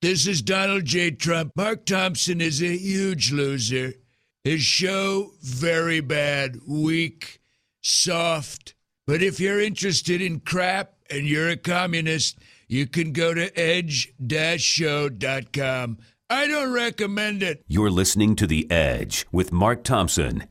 This is Donald J. Trump. Mark Thompson is a huge loser. His show, very bad, weak, soft. But if you're interested in crap and you're a communist, you can go to edge-show.com. I don't recommend it. You're listening to The Edge with Mark Thompson.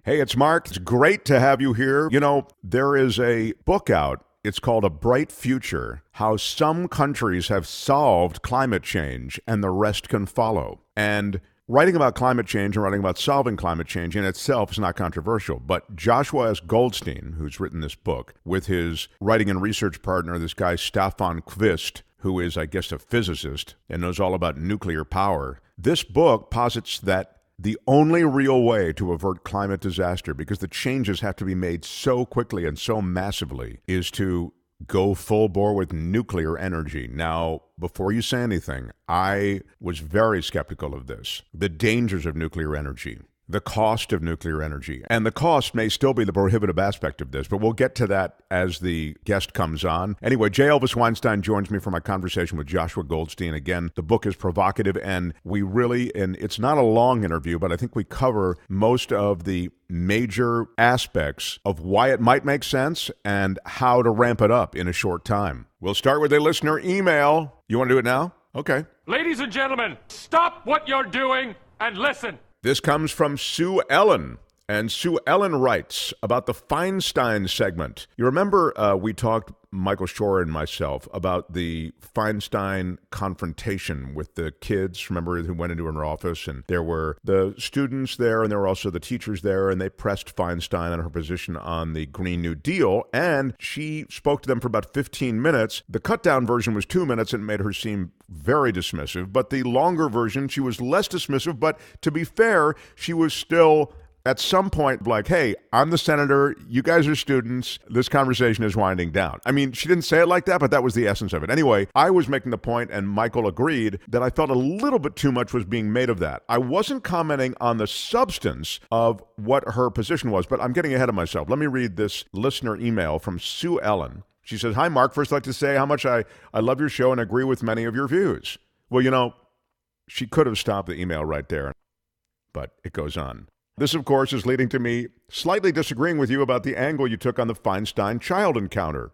Hey, it's Mark. It's great to have you here. You know, there is a book out. It's called A Bright Future, How Some Countries Have Solved Climate Change and the Rest Can Follow. And writing about climate change and writing about solving climate change in itself is not controversial. But Joshua S. Goldstein, who's written this book, with his writing and research partner, this guy Staffan Qvist, who is, I guess, a physicist and knows all about nuclear power, this book posits that the only real way to avert climate disaster, because the changes have to be made so quickly and so massively, is to go full bore with nuclear energy. Now, before you say anything, I was very skeptical of this. The dangers of nuclear energy, the cost of nuclear energy, and the cost may still be the prohibitive aspect of this, but we'll get to that as the guest comes on. Anyway, J. Elvis Weinstein joins me for my conversation with Joshua Goldstein. Again, the book is provocative, and it's not a long interview, but I think we cover most of the major aspects of why it might make sense and how to ramp it up in a short time. We'll start with a listener email. You want to do it now? Okay. Ladies and gentlemen, stop what you're doing and listen. This comes from Sue Ellen, and Sue Ellen writes about the Feinstein segment. You remember we talked, Michael Shore and myself, about the Feinstein confrontation with the kids, remember, who went into her office, and there were the students there, and there were also the teachers there, and they pressed Feinstein on her position on the Green New Deal, and she spoke to them for about 15 minutes. The cut-down version was 2 minutes and made her seem very dismissive, but the longer version, she was less dismissive, but to be fair, she was still at some point like, hey, I'm the senator, you guys are students, this conversation is winding down. I mean, she didn't say it like that, but that was the essence of it. Anyway, I was making the point, and Michael agreed, that I felt a little bit too much was being made of that. I wasn't commenting on the substance of what her position was, but I'm getting ahead of myself. Let me read this listener email from Sue Ellen. She says, "Hi, Mark. First, I'd like to say how much I love your show and agree with many of your views." Well, you know, she could have stopped the email right there, but it goes on. This, of course, is leading to me slightly disagreeing with you about the angle you took on the Feinstein child encounter.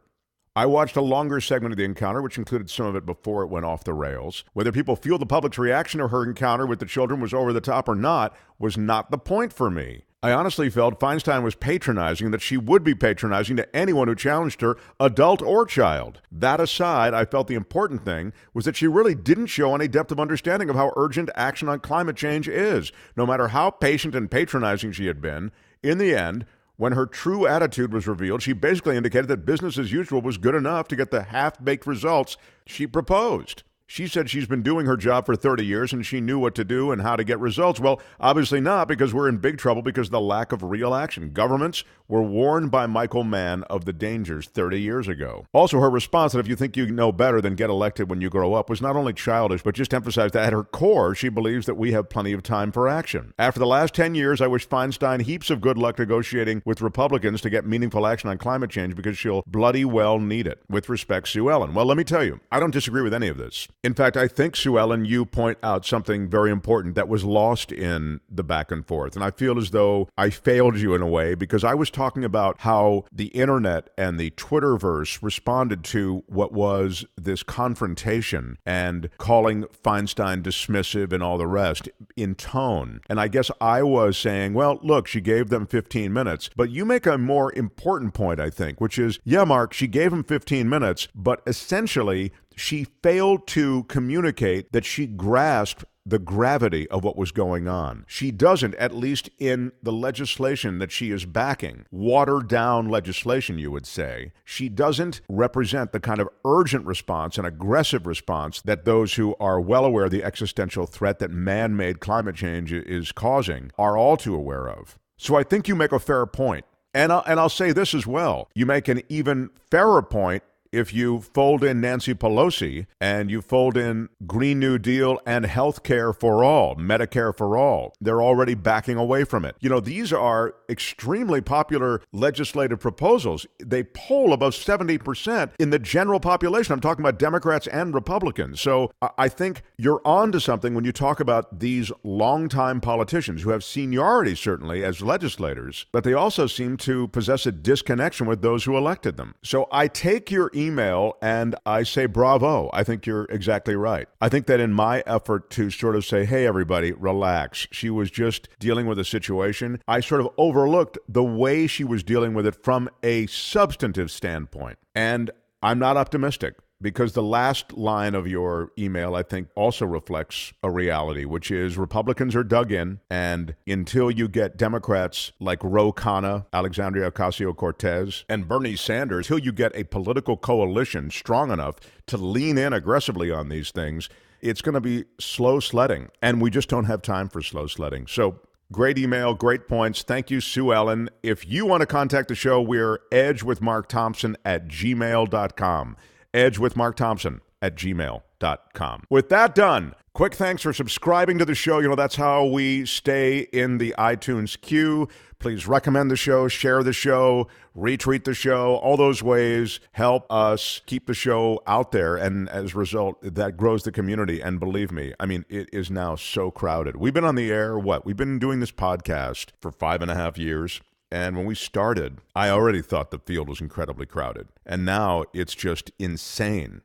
I watched a longer segment of the encounter, which included some of it before it went off the rails. Whether people feel the public's reaction to her encounter with the children was over the top or not was not the point for me. I honestly felt Feinstein was patronizing, that she would be patronizing to anyone who challenged her, adult or child. That aside, I felt the important thing was that she really didn't show any depth of understanding of how urgent action on climate change is. No matter how patient and patronizing she had been, in the end, when her true attitude was revealed, she basically indicated that business as usual was good enough to get the half-baked results she proposed. She said she's been doing her job for 30 years and she knew what to do and how to get results. Well, obviously not, because we're in big trouble because of the lack of real action. Governments were warned by Michael Mann of the dangers 30 years ago. Also, her response that if you think you know better than get elected when you grow up was not only childish, but just emphasized that at her core, she believes that we have plenty of time for action. After the last 10 years, I wish Feinstein heaps of good luck negotiating with Republicans to get meaningful action on climate change, because she'll bloody well need it. With respect, Sue Ellen. Well, let me tell you, I don't disagree with any of this. In fact, I think, Sue Ellen, you point out something very important that was lost in the back and forth. And I feel as though I failed you in a way, because I was talking about how the internet and the Twitterverse responded to what was this confrontation and calling Feinstein dismissive and all the rest in tone. And I guess I was saying, well, look, she gave them 15 minutes. But you make a more important point, I think, which is, yeah, Mark, she gave him 15 minutes, but essentially she failed to communicate that she grasped the gravity of what was going on. She doesn't, at least in the legislation that she is backing, watered down legislation, you would say. She doesn't represent the kind of urgent response and aggressive response that those who are well aware of the existential threat that man-made climate change is causing are all too aware of. So I think you make a fair point. And I'll say this as well. You make an even fairer point if you fold in Nancy Pelosi and you fold in Green New Deal and health care for all, Medicare for all, they're already backing away from it. These are extremely popular legislative proposals. They poll above 70% in the general population. I'm talking about Democrats and Republicans. So I think you're on to something when you talk about these longtime politicians who have seniority, certainly, as legislators, but they also seem to possess a disconnection with those who elected them. So I take your email and I say bravo. I think you're exactly right. I think that in my effort to sort of say, hey, everybody, relax, she was just dealing with a situation, I sort of overlooked the way she was dealing with it from a substantive standpoint. And I'm not optimistic, because the last line of your email, I think, also reflects a reality, which is Republicans are dug in, and until you get Democrats like Ro Khanna, Alexandria Ocasio-Cortez, and Bernie Sanders, until you get a political coalition strong enough to lean in aggressively on these things, it's going to be slow sledding, and we just don't have time for slow sledding. So great email, great points. Thank you, Sue Ellen. If you want to contact the show, we're edgewithmarkthompson@gmail.com. edgewithmarkthompson@gmail.com. With that done, quick thanks for subscribing to the show. That's how we stay in the iTunes queue. Please recommend the show, share the show, retweet the show. All those ways help us keep the show out there. And as a result, that grows the community. And believe me, it is now so crowded. We've been on the air, We've been doing this podcast for 5.5 years. And when we started, I already thought the field was incredibly crowded. And now it's just insane.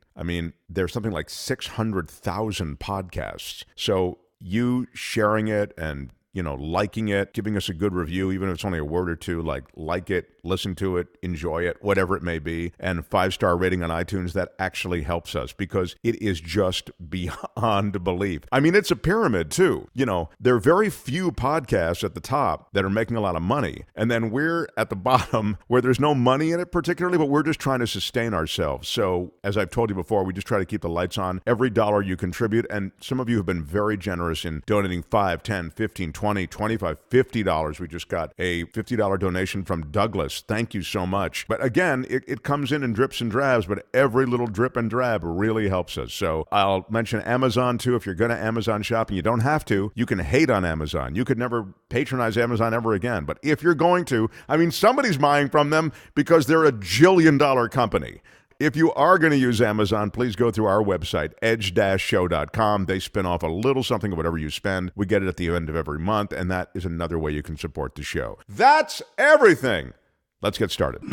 There's something like 600,000 podcasts. So you sharing it and, liking it, giving us a good review, even if it's only a word or two, like it, listen to it, enjoy it, whatever it may be, and 5-star rating on iTunes, that actually helps us because it is just beyond belief. It's a pyramid too. There are very few podcasts at the top that are making a lot of money. And then we're at the bottom where there's no money in it particularly, but we're just trying to sustain ourselves. So as I've told you before, we just try to keep the lights on. Every dollar you contribute, and some of you have been very generous in donating $5, $10, $15, $20, $25, $50. We just got a $50 donation from Douglas. Thank you so much. But again, it comes in drips and drabs, but every little drip and drab really helps us. So I'll mention Amazon too. If you're going to Amazon shop, and you don't have to, you can hate on Amazon. You could never patronize Amazon ever again. But if you're going to, somebody's buying from them because they're a $1 jillion company. If you are going to use Amazon, please go through our website, edge-show.com. They spin off a little something of whatever you spend. We get it at the end of every month, and that is another way you can support the show. That's everything. Let's get started.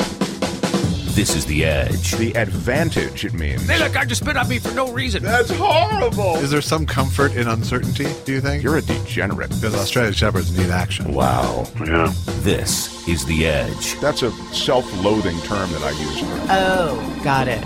This is The Edge. The advantage, it means. They look, I just spit on me for no reason. That's horrible. Is there some comfort in uncertainty, do you think? You're a degenerate. Because Australian Shepherds need action. Wow. Yeah. This is The Edge. That's a self-loathing term that I use. Oh, got it.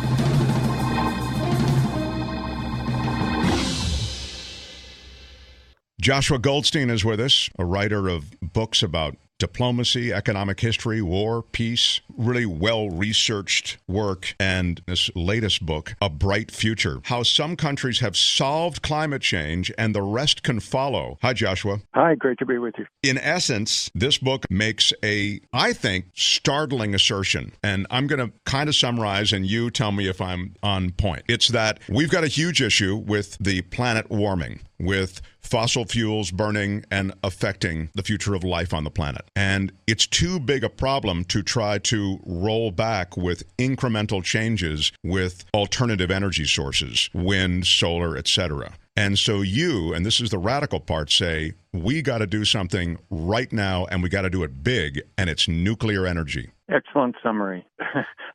Joshua Goldstein is with us, a writer of books about diplomacy, economic history, war, peace, really well-researched work, and this latest book, A Bright Future, How Some Countries Have Solved Climate Change and the Rest Can Follow. Hi, Joshua. Hi, great to be with you. In essence, this book makes a, I think, startling assertion, and I'm going to kind of summarize, and you tell me if I'm on point. It's that we've got a huge issue with the planet warming, with fossil fuels burning and affecting the future of life on the planet. And it's too big a problem to try to roll back with incremental changes with alternative energy sources, wind, solar, etc. And so you, and this is the radical part, say, we got to do something right now, and we got to do it big, and it's nuclear energy. Excellent summary.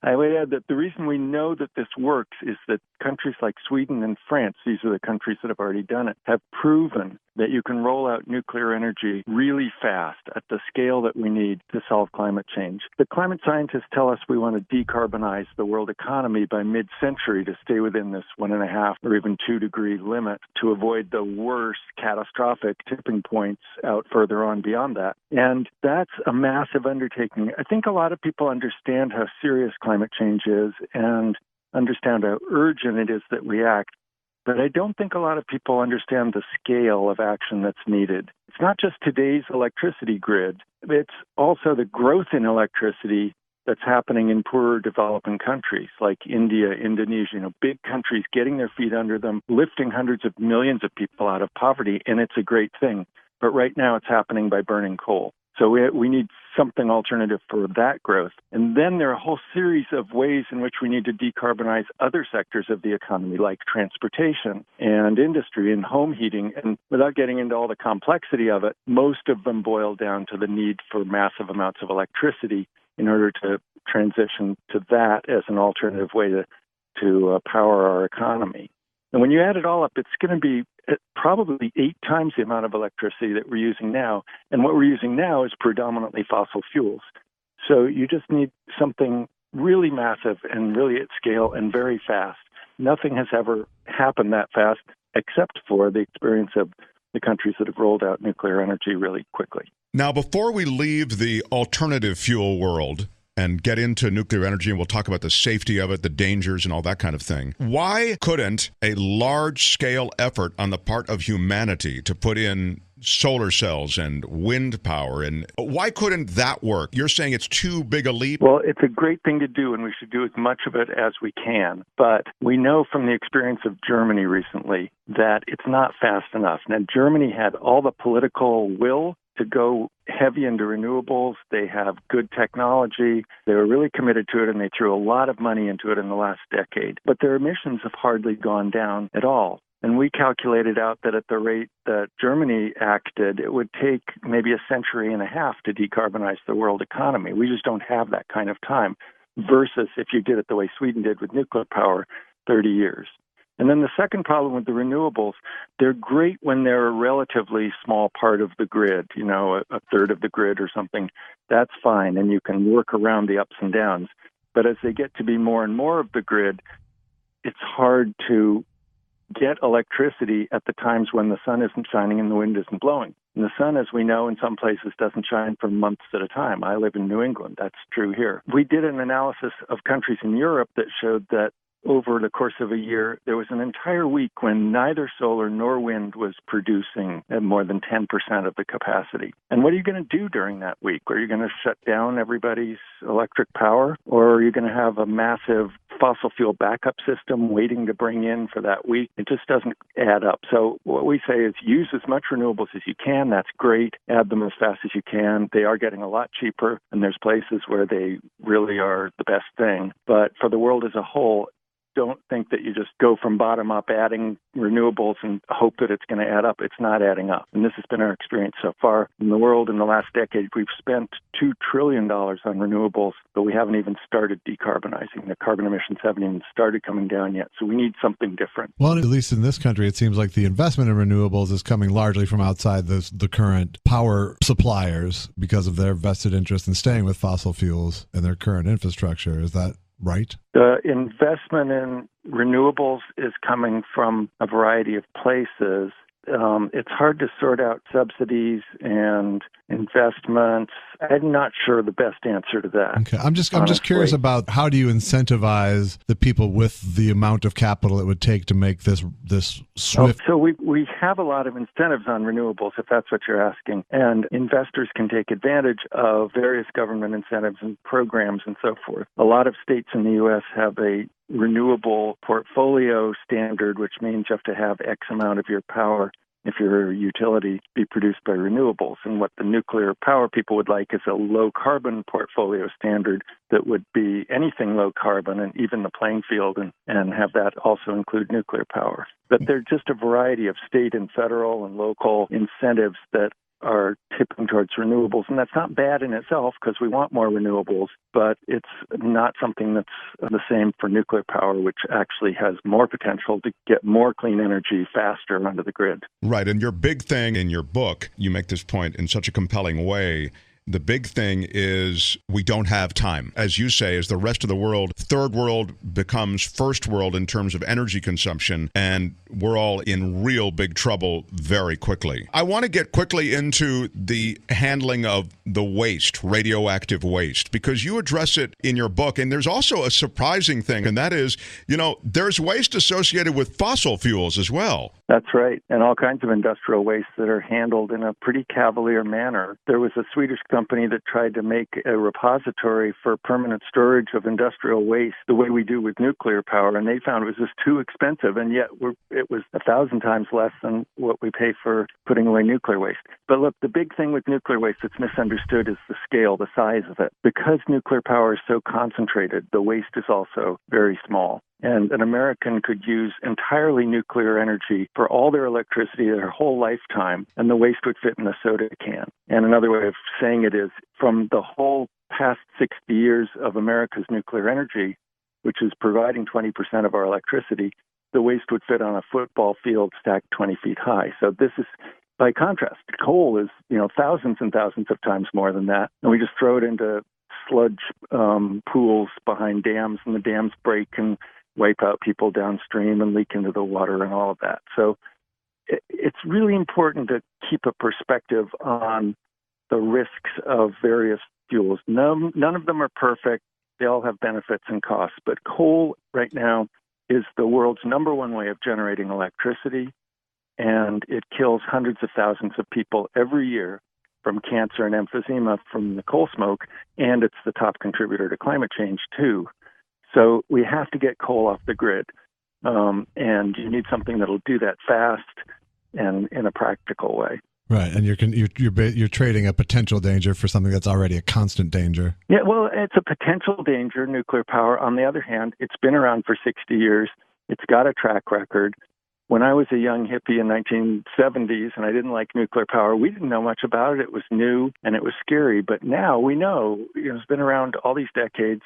I would add that the reason we know that this works is that countries like Sweden and France, these are the countries that have already done it, have proven that you can roll out nuclear energy really fast at the scale that we need to solve climate change. The climate scientists tell us we want to decarbonize the world economy by mid-century to stay within this 1.5 or even 2 degree limit to avoid the worst catastrophic tipping points out further on beyond that. And that's a massive undertaking. I think a lot of people understand how serious climate change is and understand how urgent it is that we act. But I don't think a lot of people understand the scale of action that's needed. It's not just today's electricity grid. It's also the growth in electricity that's happening in poorer developing countries like India, Indonesia, big countries getting their feet under them, lifting hundreds of millions of people out of poverty, and it's a great thing. But right now it's happening by burning coal. So we need something alternative for that growth. And then there are a whole series of ways in which we need to decarbonize other sectors of the economy, like transportation and industry and home heating. And without getting into all the complexity of it, most of them boil down to the need for massive amounts of electricity in order to transition to that as an alternative way to power our economy. And when you add it all up, it's going to be probably 8 times the amount of electricity that we're using now. And what we're using now is predominantly fossil fuels. So you just need something really massive and really at scale and very fast. Nothing has ever happened that fast except for the experience of the countries that have rolled out nuclear energy really quickly. Now, before we leave the alternative fuel world and get into nuclear energy, and we'll talk about the safety of it, the dangers, and all that kind of thing, why couldn't a large-scale effort on the part of humanity to put in solar cells and wind power, and why couldn't that work? You're saying it's too big a leap? Well, it's a great thing to do, and we should do as much of it as we can. But we know from the experience of Germany recently that it's not fast enough. Now, Germany had all the political will to go heavy into renewables. They have good technology. They were really committed to it, and they threw a lot of money into it in the last decade. But their emissions have hardly gone down at all. And we calculated out that at the rate that Germany acted, it would take maybe a century and a half to decarbonize the world economy. We just don't have that kind of time, versus if you did it the way Sweden did with nuclear power, 30 years. And then the second problem with the renewables, they're great when they're a relatively small part of the grid, a third of the grid or something. That's fine, and you can work around the ups and downs. But as they get to be more and more of the grid, it's hard to get electricity at the times when the sun isn't shining and the wind isn't blowing. And the sun, as we know, in some places doesn't shine for months at a time. I live in New England. That's true here. We did an analysis of countries in Europe that showed that over the course of a year, there was an entire week when neither solar nor wind was producing at more than 10% of the capacity. And what are you going to do during that week? Are you going to shut down everybody's electric power? Or are you going to have a massive fossil fuel backup system waiting to bring in for that week? It just doesn't add up. So what we say is use as much renewables as you can. That's great. Add them as fast as you can. They are getting a lot cheaper, and there's places where they really are the best thing. But for the world as a whole, don't think that you just go from bottom up adding renewables and hope that it's going to add up. It's not adding up. And this has been our experience so far in the world. In the last decade, we've spent $2 trillion on renewables, but we haven't even started decarbonizing. The carbon emissions haven't even started coming down yet. So we need something different. Well, at least in this country, it seems like the investment in renewables is coming largely from outside the current power suppliers because of their vested interest in staying with fossil fuels and their current infrastructure. Is that right? The investment in renewables is coming from a variety of places. It's hard to sort out subsidies and investments. I'm not sure the best answer to that. Okay. I'm just curious about how do you incentivize the people with the amount of capital it would take to make this swift. So we have a lot of incentives on renewables, if that's what you're asking, and investors can take advantage of various government incentives and programs and so forth. A lot of states in the U.S. have a renewable portfolio standard, which means you have to have X amount of your power, if your utility, be produced by renewables. And what the nuclear power people would like is a low-carbon portfolio standard that would be anything low-carbon and even the playing field and have that also include nuclear power. But there are just a variety of state and federal and local incentives that are tipping towards renewables. And that's not bad in itself because we want more renewables, but it's not something that's the same for nuclear power, which actually has more potential to get more clean energy faster onto the grid. Right. And your big thing in your book, you make this point in such a compelling way. The big thing is we don't have time. As you say, as the rest of the world, third world becomes first world in terms of energy consumption, and we're all in real big trouble very quickly. I want to get quickly into the handling of the waste, radioactive waste, because you address it in your book. And there's also a surprising thing, and that is, there's waste associated with fossil fuels as well. That's right. And all kinds of industrial waste that are handled in a pretty cavalier manner. There was a Swedish company that tried to make a repository for permanent storage of industrial waste the way we do with nuclear power, and they found it was just too expensive, and yet it was 1,000 times less than what we pay for putting away nuclear waste. But look, the big thing with nuclear waste that's misunderstood is the scale, the size of it. Because nuclear power is so concentrated, the waste is also very small. And an American could use entirely nuclear energy for all their electricity their whole lifetime, and the waste would fit in a soda can. And another way of saying it is, from the whole past 60 years of America's nuclear energy, which is providing 20% of our electricity, the waste would fit on a football field stacked 20 feet high. So this is, by contrast, coal is, thousands and thousands of times more than that. And we just throw it into sludge pools behind dams, and the dams break and wipe out people downstream and leak into the water and all of that. So it's really important to keep a perspective on the risks of various fuels. None of them are perfect. They all have benefits and costs. But coal right now is the world's number one way of generating electricity, and it kills hundreds of thousands of people every year from cancer and emphysema from the coal smoke, and it's the top contributor to climate change, too. So we have to get coal off the grid, and you need something that'll do that fast and in a practical way. Right, and you're trading a potential danger for something that's already a constant danger. Yeah, well, it's a potential danger, nuclear power. On the other hand, it's been around for 60 years. It's got a track record. When I was a young hippie in the 1970s and I didn't like nuclear power, we didn't know much about it. It was new and it was scary. But now we know, it's been around all these decades.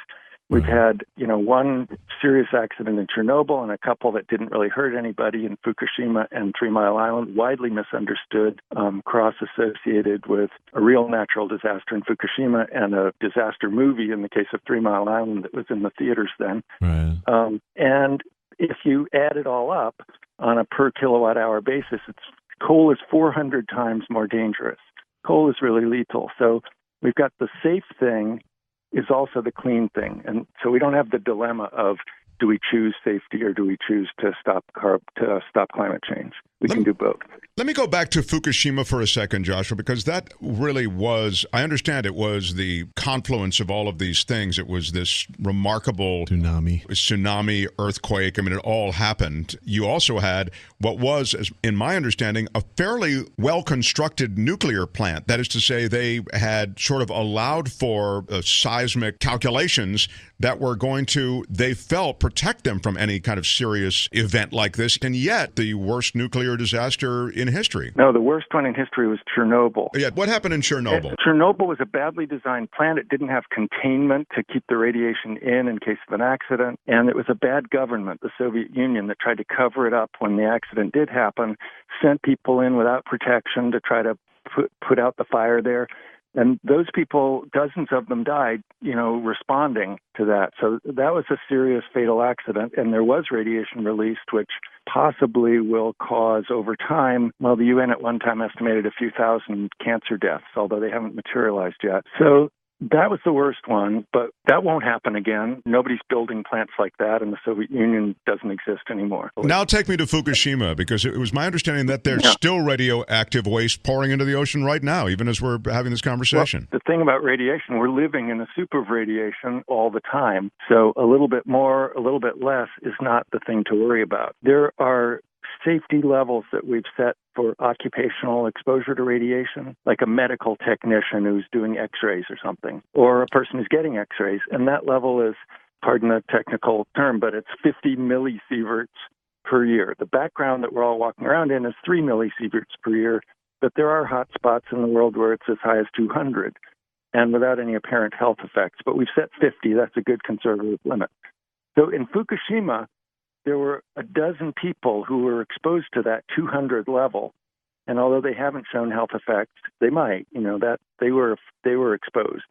We've had, one serious accident in Chernobyl and a couple that didn't really hurt anybody in Fukushima and 3 Mile Island, widely misunderstood, cross-associated with a real natural disaster in Fukushima and a disaster movie in the case of 3 Mile Island that was in the theaters then. Right. And if you add it all up on a per kilowatt hour basis, coal is 400 times more dangerous. Coal is really lethal. So we've got the safe thing is also the clean thing. And so we don't have the dilemma of, do we choose safety or do we choose to stop climate change? We can do both. Let me go back to Fukushima for a second, Joshua, because that really was, I understand it was the confluence of all of these things. It was this remarkable tsunami, earthquake. I mean, it all happened. You also had what was, in my understanding, a fairly well-constructed nuclear plant. That is to say, they had sort of allowed for seismic calculations that were going to, they felt, protect them from any kind of serious event like this. And yet, the worst nuclear disaster in history. No, the worst one in history was Chernobyl. Yeah, what happened in Chernobyl? Chernobyl was a badly designed plant. It didn't have containment to keep the radiation in case of an accident. And it was a bad government, the Soviet Union, that tried to cover it up when the accident did happen, sent people in without protection to try to put out the fire there. And those people, dozens of them died, responding to that. So that was a serious fatal accident. And there was radiation released, which possibly will cause over time, well, the UN at one time estimated a few thousand cancer deaths, although they haven't materialized yet. So that was the worst one, but that won't happen again. Nobody's building plants like that, and the Soviet Union doesn't exist anymore. Now take me to Fukushima, because it was my understanding that there's still radioactive waste pouring into the ocean right now, even as we're having this conversation. Well, the thing about radiation, we're living in a soup of radiation all the time. So a little bit more, a little bit less is not the thing to worry about. There are safety levels that we've set for occupational exposure to radiation, like a medical technician who's doing x-rays or something, or a person who's getting x-rays. And that level is, pardon the technical term, but it's 50 millisieverts per year. The background that we're all walking around in is 3 millisieverts per year, but there are hot spots in the world where it's as high as 200 and without any apparent health effects. But we've set 50. That's a good conservative limit. So in Fukushima, there were a dozen people who were exposed to that 200 level, and although they haven't shown health effects, they might. That they were exposed.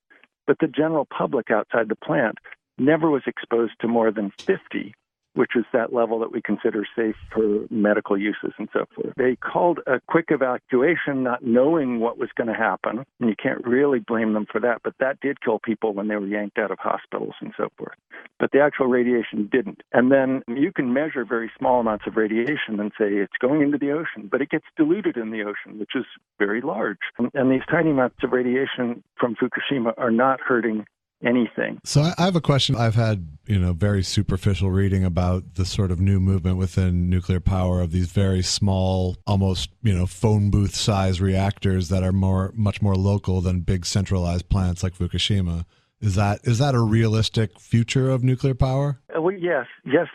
But the general public outside the plant never was exposed to more than 50, which is that level that we consider safe for medical uses and so forth. They called a quick evacuation not knowing what was going to happen, and you can't really blame them for that, but that did kill people when they were yanked out of hospitals and so forth. But the actual radiation didn't. And then you can measure very small amounts of radiation and say it's going into the ocean, but it gets diluted in the ocean, which is very large. And these tiny amounts of radiation from Fukushima are not hurting anything. So I have a question. I've had, very superficial reading about the sort of new movement within nuclear power of these very small, almost, phone booth size reactors that are much more local than big centralized plants like Fukushima. Is that a realistic future of nuclear power? Well, yes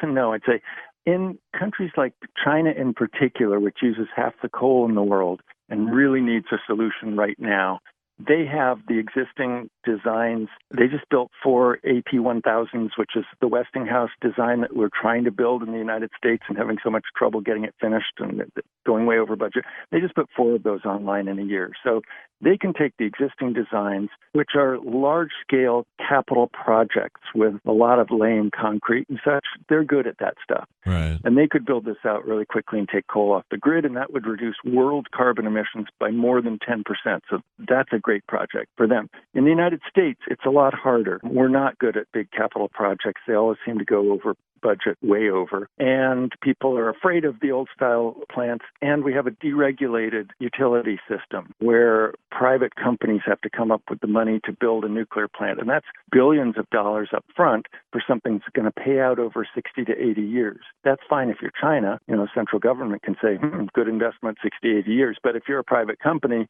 and no. I'd say in countries like China in particular, which uses half the coal in the world and really needs a solution right now, they have the existing designs. They just built 4 AP1000s, which is the Westinghouse design that we're trying to build in the United States and having so much trouble getting it finished and going way over budget. They just put 4 of those online in a year. So they can take the existing designs, which are large-scale capital projects with a lot of laying concrete and such. They're good at that stuff. Right. And they could build this out really quickly and take coal off the grid, and that would reduce world carbon emissions by more than 10%. So that's a great project for them. In the United States, it's a lot harder. We're not good at big capital projects. They always seem to go over budget, way over. And people are afraid of the old-style plants, and we have a deregulated utility system where private companies have to come up with the money to build a nuclear plant, and that's billions of dollars up front for something that's going to pay out over 60 to 80 years. That's fine if you're China. Central government can say, good investment, 60, 80 years. But if you're a private company,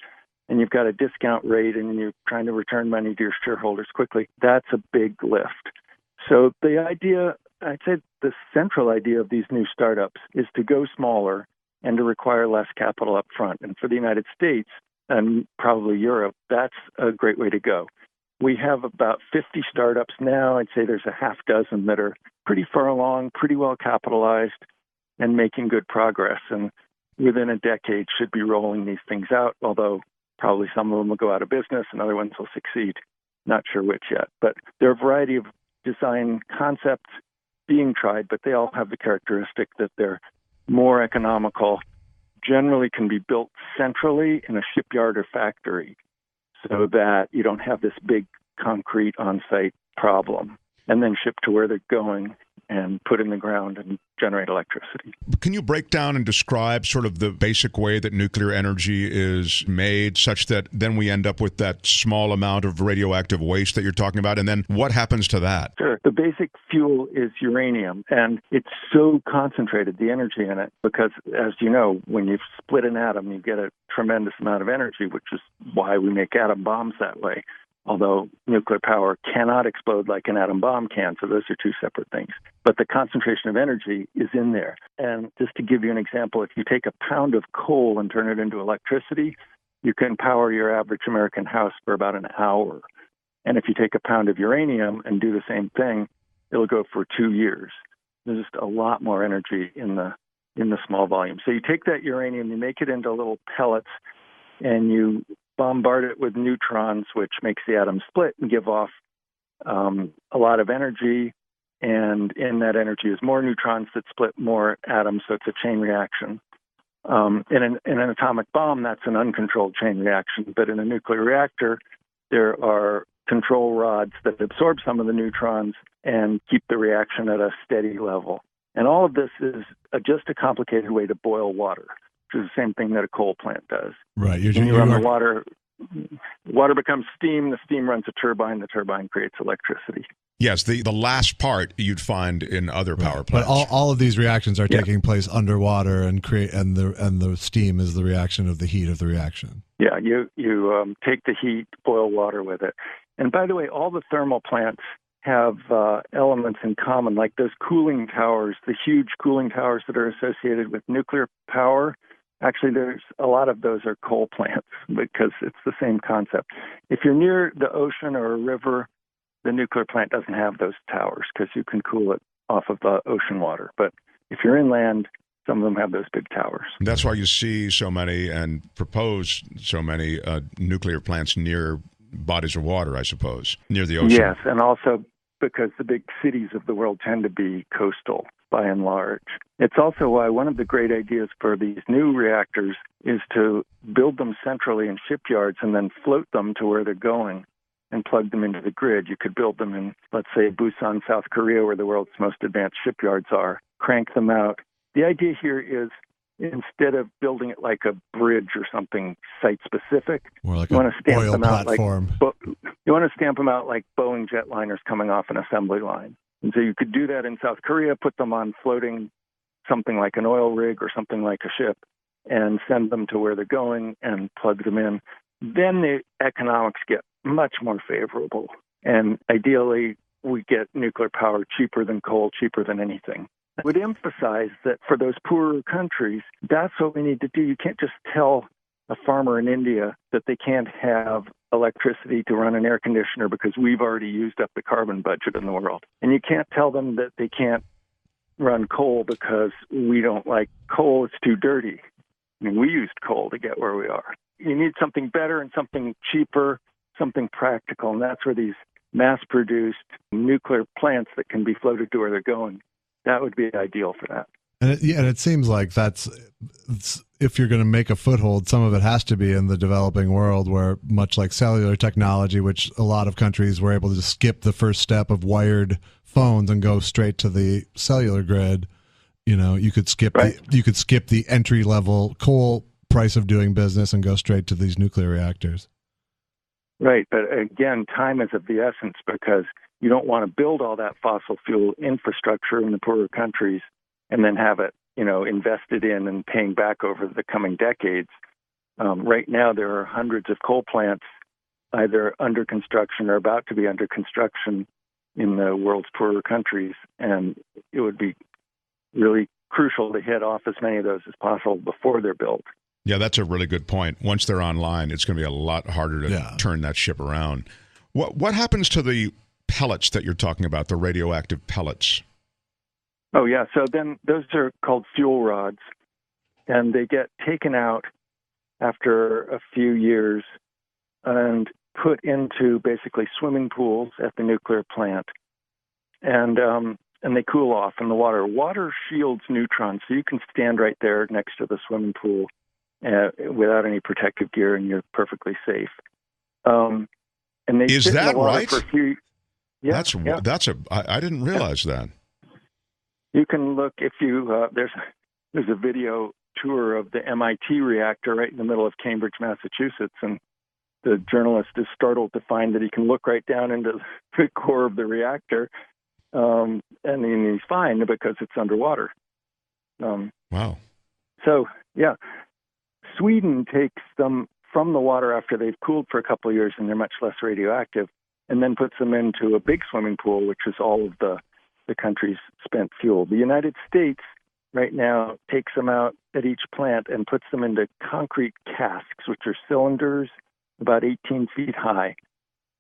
and you've got a discount rate and you're trying to return money to your shareholders quickly, that's a big lift. So the idea, I'd say the central idea of these new startups is to go smaller and to require less capital up front. And for the United States and probably Europe, that's a great way to go. We have about 50 startups now. I'd say there's a half dozen that are pretty far along, pretty well capitalized, and making good progress. And within a decade should be rolling these things out, although probably some of them will go out of business and other ones will succeed. Not sure which yet. But there are a variety of design concepts being tried, but they all have the characteristic that they're more economical, generally can be built centrally in a shipyard or factory so that you don't have this big concrete on-site problem, and then ship to where they're going and put in the ground and generate electricity. Can you break down and describe sort of the basic way that nuclear energy is made such that then we end up with that small amount of radioactive waste that you're talking about? And then what happens to that? Sure. The basic fuel is uranium, and it's so concentrated, the energy in it, because as you know, when you split an atom, you get a tremendous amount of energy, which is why we make atom bombs that way. Although nuclear power cannot explode like an atom bomb can, so those are two separate things. But the concentration of energy is in there. And just to give you an example, if you take a pound of coal and turn it into electricity, you can power your average American house for about an hour. And if you take a pound of uranium and do the same thing, it'll go for 2 years. There's just a lot more energy in the small volume. So you take that uranium, you make it into little pellets, and you bombard it with neutrons, which makes the atom split and give off a lot of energy. And in that energy is more neutrons that split more atoms, so it's a chain reaction. In an atomic bomb, that's an uncontrolled chain reaction. But in a nuclear reactor, there are control rods that absorb some of the neutrons and keep the reaction at a steady level. And all of this is just a complicated way to boil water, which is the same thing that a coal plant does. Right. When you run the water becomes steam, the steam runs a turbine, the turbine creates electricity. Yes, the last part you'd find in other power plants. But all of these reactions are taking place underwater, and the steam is the reaction of the heat of the reaction. Yeah, you take the heat, boil water with it. And by the way, all the thermal plants have elements in common, like those cooling towers, the huge cooling towers that are associated with nuclear power. Actually, there's a lot of those are coal plants because it's the same concept. If you're near the ocean or a river, the nuclear plant doesn't have those towers because you can cool it off of the ocean water. But if you're inland, some of them have those big towers. That's why you see so many and propose so many nuclear plants near bodies of water, I suppose, near the ocean. Yes, and also because the big cities of the world tend to be coastal. by and large. It's also why one of the great ideas for these new reactors is to build them centrally in shipyards and then float them to where they're going and plug them into the grid. You could build them in, let's say, Busan, South Korea, where the world's most advanced shipyards are, crank them out. The idea here is instead of building it like a bridge or something site-specific, more like you want to stamp oil them out platform. you want to stamp them out like Boeing jetliners coming off an assembly line. And so you could do that in South Korea, put them on floating something like an oil rig or something like a ship, and send them to where they're going and plug them in. Then the economics get much more favorable. And ideally, we get nuclear power cheaper than coal, cheaper than anything. I would emphasize that for those poorer countries, that's what we need to do. You can't just tell a farmer in India that they can't have electricity to run an air conditioner because we've already used up the carbon budget in the world. And you can't tell them that they can't run coal because we don't like coal, it's too dirty. I mean, we used coal to get where we are. You need something better and something cheaper, something practical, and that's where these mass-produced nuclear plants that can be floated to where they're going, that would be ideal for that. And it seems like if you're going to make a foothold, some of it has to be in the developing world where, much like cellular technology, which a lot of countries were able to skip the first step of wired phones and go straight to the cellular grid, you could skip the entry level coal price of doing business and go straight to these nuclear reactors. Right. But again, time is of the essence because you don't want to build all that fossil fuel infrastructure in the poorer countries and then have it, invested in and paying back over the coming decades. Right now, there are hundreds of coal plants either under construction or about to be under construction in the world's poorer countries, and it would be really crucial to hit off as many of those as possible before they're built. Yeah, that's a really good point. Once they're online, it's going to be a lot harder to turn that ship around. What happens to the pellets that you're talking about, the radioactive pellets? Oh, yeah. So then those are called fuel rods, and they get taken out after a few years and put into basically swimming pools at the nuclear plant. And they cool off in the water. Water shields neutrons, so you can stand right there next to the swimming pool without any protective gear, and you're perfectly safe. And they Is sit that in the water right? for a few. Yeah, I didn't realize that. You can look if you there's a video tour of the MIT reactor right in the middle of Cambridge, Massachusetts, and the journalist is startled to find that he can look right down into the core of the reactor, and he's fine because it's underwater. Wow. So, yeah, Sweden takes them from the water after they've cooled for a couple of years and they're much less radioactive, and then puts them into a big swimming pool, which is all of the country's spent fuel. The United States right now takes them out at each plant and puts them into concrete casks, which are cylinders about 18 feet high.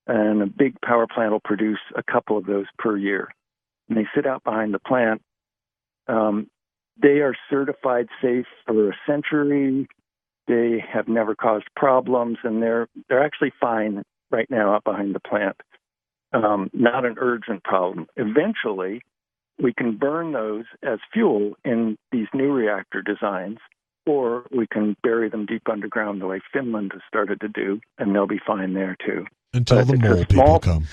And a big power plant will produce a couple of those per year. And they sit out behind the plant. They are certified safe for a century. They have never caused problems, and they're actually fine right now out behind the plant. Not an urgent problem. Eventually, we can burn those as fuel in these new reactor designs, or we can bury them deep underground the way Finland has started to do, and they'll be fine there too. Until the mole people come.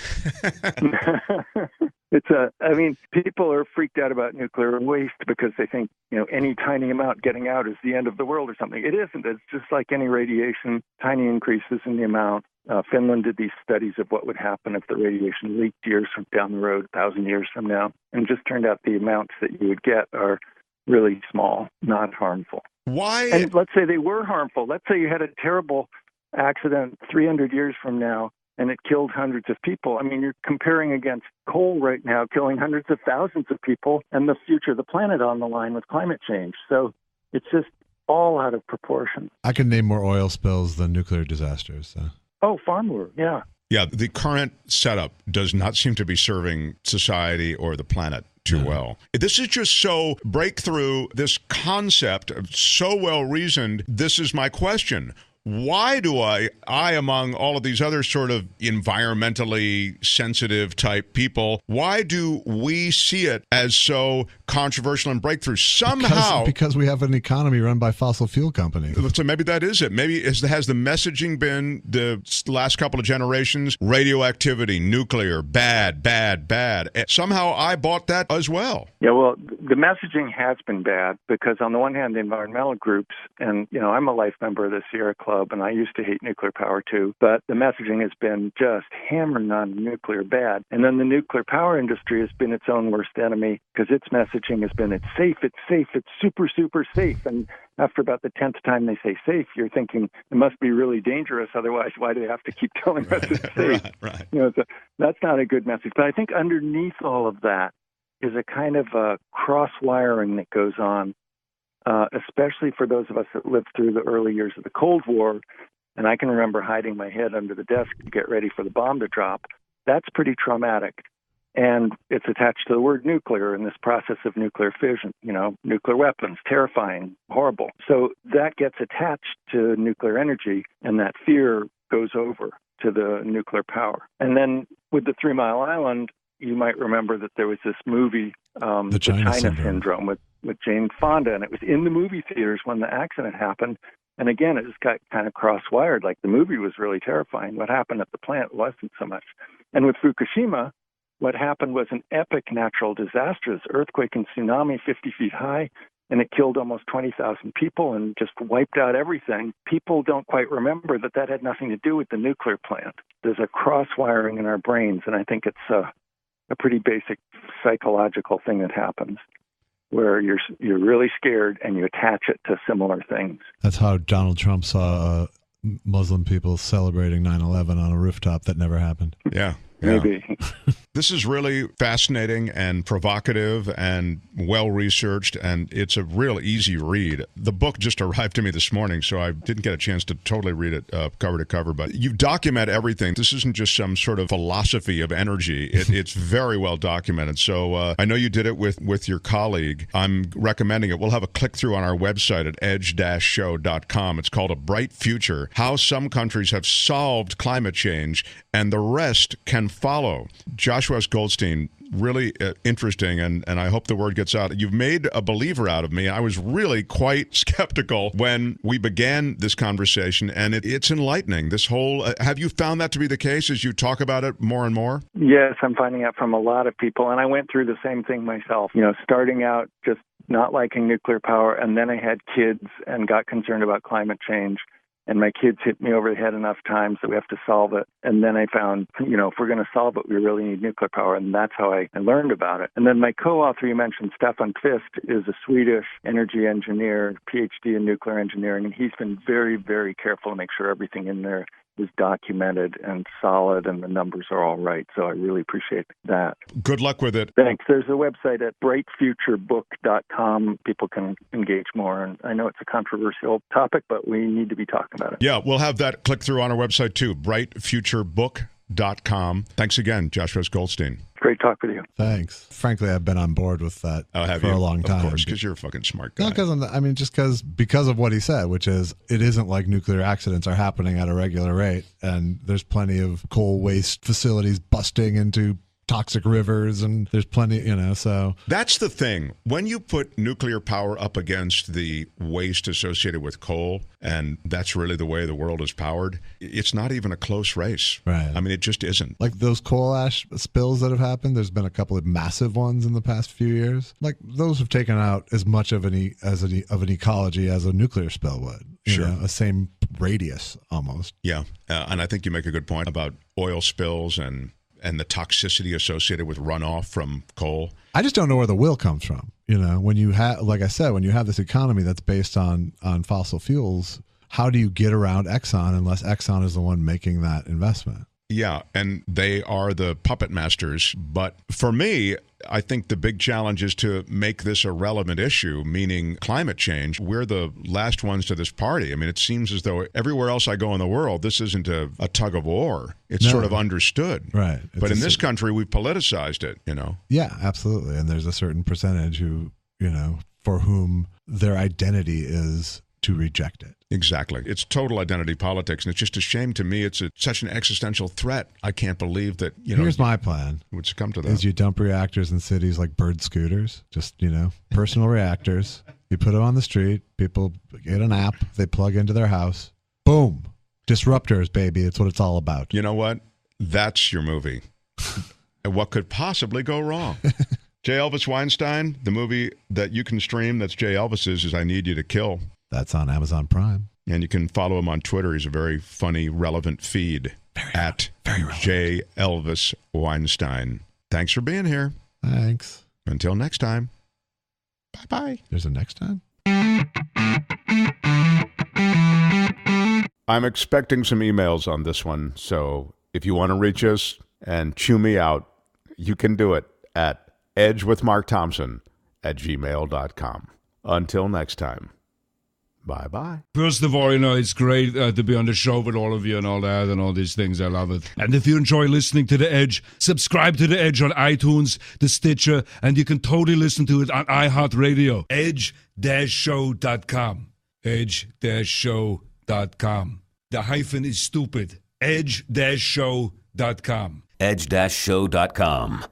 People are freaked out about nuclear waste because they think, any tiny amount getting out is the end of the world or something. It isn't. It's just like any radiation, tiny increases in the amount. Finland did these studies of what would happen if the radiation leaked years from down the road, 1,000 years from now, and just turned out the amounts that you would get are really small, not harmful. Why? And let's say they were harmful. Let's say you had a terrible accident 300 years from now, and it killed hundreds of people. I mean, you're comparing against coal right now, killing hundreds of thousands of people, and the future of the planet on the line with climate change. So it's just all out of proportion. I can name more oil spills than nuclear disasters. So. Oh, far more, yeah. Yeah, the current setup does not seem to be serving society or the planet too well. This is just so breakthrough, this concept, so well reasoned. This is my question. Why do I, among all of these other sort of environmentally sensitive type people, why do we see it as so controversial and breakthrough. Somehow. Because we have an economy run by fossil fuel companies. So maybe that is it. Maybe has the messaging been the last couple of generations, radioactivity, nuclear, bad, bad, bad. Somehow I bought that as well. Yeah, well, the messaging has been bad because on the one hand, the environmental groups, and, I'm a life member of the Sierra Club, and I used to hate nuclear power too, but the messaging has been just hammering on nuclear bad. And then the nuclear power industry has been its own worst enemy because its messaging has been, it's safe, it's super, super safe. And after about the 10th time they say safe, you're thinking it must be really dangerous. Otherwise, why do they have to keep telling us it's safe? Right. So that's not a good message. But I think underneath all of that is a kind of a cross-wiring that goes on, especially for those of us that lived through the early years of the Cold War. And I can remember hiding my head under the desk to get ready for the bomb to drop. That's pretty traumatic. And it's attached to the word nuclear in this process of nuclear fission, nuclear weapons, terrifying, horrible. So that gets attached to nuclear energy, and that fear goes over to the nuclear power. And then with the 3 Mile Island, you might remember that there was this movie, The China Syndrome, with Jane Fonda, and it was in the movie theaters when the accident happened. And again, it just got kind of cross-wired. Like the movie was really terrifying. What happened at the plant wasn't so much. And with Fukushima, what happened was an epic natural disaster, this earthquake and tsunami 50 feet high, and it killed almost 20,000 people and just wiped out everything. People don't quite remember that had nothing to do with the nuclear plant. There's a cross-wiring in our brains, and I think it's a pretty basic psychological thing that happens, where you're really scared and you attach it to similar things. That's how Donald Trump saw Muslim people celebrating 9/11 on a rooftop that never happened. Yeah. Maybe. This is really fascinating and provocative and well-researched, and it's a real easy read. The book just arrived to me this morning, so I didn't get a chance to totally read it cover to cover, but you document everything. This isn't just some sort of philosophy of energy. It's very well documented. So I know you did it with your colleague. I'm recommending it. We'll have a click-through on our website at edge-show.com. It's called A Bright Future, How Some Countries Have Solved Climate Change and the Rest Can Follow. Joshua S. Goldstein, really interesting, and I hope the word gets out. You've made a believer out of me. I was really quite skeptical when we began this conversation, and it's enlightening. This whole, have you found that to be the case as you talk about it more and more? Yes, I'm finding out from a lot of people, and I went through the same thing myself. Starting out just not liking nuclear power, and then I had kids and got concerned about climate change. And my kids hit me over the head enough times that we have to solve it. And then I found, if we're going to solve it, we really need nuclear power. And that's how I learned about it. And then my co-author, you mentioned, Staffan Qvist, is a Swedish energy engineer, PhD in nuclear engineering. And he's been very, very careful to make sure everything in there is documented and solid and the numbers are all right. So I really appreciate that. Good luck with it. Thanks. There's a website at brightfuturebook.com. People can engage more. And I know it's a controversial topic, but we need to be talking about it. Yeah, we'll have that click through on our website too, brightfuturebook.com. Thanks again, Joshua S. Goldstein. Great talk with you. Thanks. Frankly, I've been on board with that for a long time. Of course, because you're a fucking smart guy. Not because because of what he said, which is it isn't like nuclear accidents are happening at a regular rate, and there's plenty of coal waste facilities busting into toxic rivers, and there's plenty, so. That's the thing. When you put nuclear power up against the waste associated with coal, and that's really the way the world is powered, it's not even a close race. Right. I mean, it just isn't. Like those coal ash spills that have happened, there's been a couple of massive ones in the past few years. Like those have taken out as much of an ecology as a nuclear spill would. Sure. A same radius almost. Yeah. And I think you make a good point about oil spills and the toxicity associated with runoff from coal. I just don't know where the will comes from. When you have, like I said, when you have this economy that's based on fossil fuels, how do you get around Exxon unless Exxon is the one making that investment? Yeah, and they are the puppet masters. But for me, I think the big challenge is to make this a relevant issue, meaning climate change. We're the last ones to this party. I mean, it seems as though everywhere else I go in the world, this isn't a tug of war. It's sort of understood. Right. But in this country, we've politicized it, Yeah, absolutely. And there's a certain percentage who, for whom their identity is to reject it. Exactly. It's total identity politics, and it's just a shame to me. It's such an existential threat. I can't believe that, Here's my plan. Would succumb to that. Is you dump reactors in cities like bird scooters, just, personal reactors. You put them on the street, people get an app, they plug into their house. Boom. Disruptors, baby. It's what it's all about. You know what? That's your movie. And what could possibly go wrong? J. Elvis Weinstein, the movie that you can stream that's J. Elvis's is I Need You to Kill. That's on Amazon Prime. And you can follow him on Twitter. He's a very funny, relevant feed at J. Elvis Weinstein. Thanks for being here. Thanks. Until next time. Bye-bye. There's a next time? I'm expecting some emails on this one, so if you want to reach us and chew me out, you can do it at edgewithmarkthompson@gmail.com. Until next time, bye-bye. First of all, it's great to be on the show with all of you and all that and all these things. I love it. And if you enjoy listening to The Edge, subscribe to The Edge on iTunes, the Stitcher, and you can totally listen to it on iHeartRadio. Edge-show.com. Edge-show.com. The hyphen is stupid. Edge-show.com. Edge-show.com.